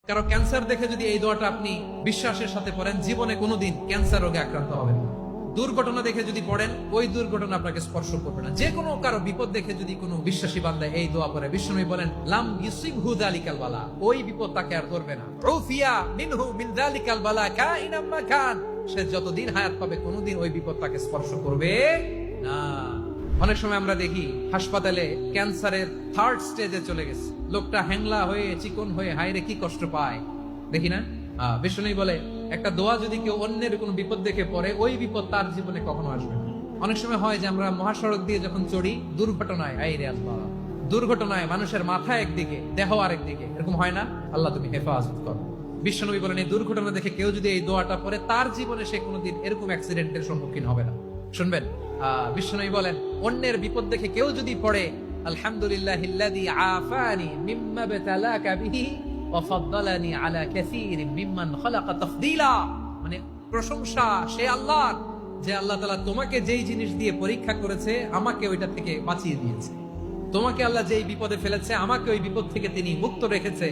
কারো ক্যান্সার দেখে যদি এই দোয়াটা আপনি বিশ্বাসের সাথে পড়েন, জীবনে কোনোদিন ক্যান্সার রোগে আক্রান্ত হবেন না। দুর্ঘটনা দেখে যদি পড়েন, ওই দুর্ঘটনা আপনাকে স্পর্শ করবে না। যে কোনো কারো বিপদ দেখে যদি কোনো বিশ্বাসী বান্দা এই দোয়া পড়ে, বিশ্বনবী বলেন লাম ইউসিবহু যালিকাল বালা, ওই বিপদ তাকে আর ধরবে না। উফিয়া মিনহু মিন যালিকাল বালা কাইনাম মা কান, সে যতদিন হায়াত পাবে কোনোদিন ওই বিপদ তাকে স্পর্শ করবে না। অনেক সময় আমরা দেখি হাসপাতালে ক্যান্সারের 3rd স্টেজে চলে গেছে, লোকটা হ্যাংলা হয়ে চিকন হয়ে হায়রে কি কষ্ট পায় দেখি না। বিষ্ণু বলে একটা দোয়া যদি কেউ অন্যের কোনো বিপদ দেখে পড়ে, ওই বিপদ তার জীবনে কখনো আসবে না। অনেক সময় হয় যে আমরা মহাসড়ক দিয়ে যখন চড়ি, দুর্ঘটনায় আইরে আল্লাহ, দুর্ঘটনায় মানুষের মাথা একদিকে দেহ আরেকদিকে, এরকম হয় না? আল্লাহ তুমি হেফাজত করো। বিশ্বনবী বলেন এই দুর্ঘটনা দেখে কেউ যদি এই দোয়াটা পড়ে, তার জীবনে সে কোনোদিন এরকম অ্যাক্সিডেন্টের সম্মুখীন হবে না। শুনবেন, বিশ্বনবী বলেন অন্যের বিপদ দেখে কেউ যদি পড়ে আলহামদুলিল্লাহিল্লাযী আফানি মিম্মা বতালাকা বিহি ওয়া ফাদ্দালানি আলা কাসীরিন মিম্মান খালাকা তাফদীলা, মানে প্রশংসা সে আল্লাহর, যে আল্লাহ তাআলা তোমাকে যেই জিনিস দিয়ে পরীক্ষা করেছে আমাকে ওইটা থেকে বাঁচিয়ে দিয়েছে। তোমাকে আল্লাহ যেই বিপদে ফেলেছে আমাকে ওই বিপদ থেকে তিনি মুক্ত রেখেছে।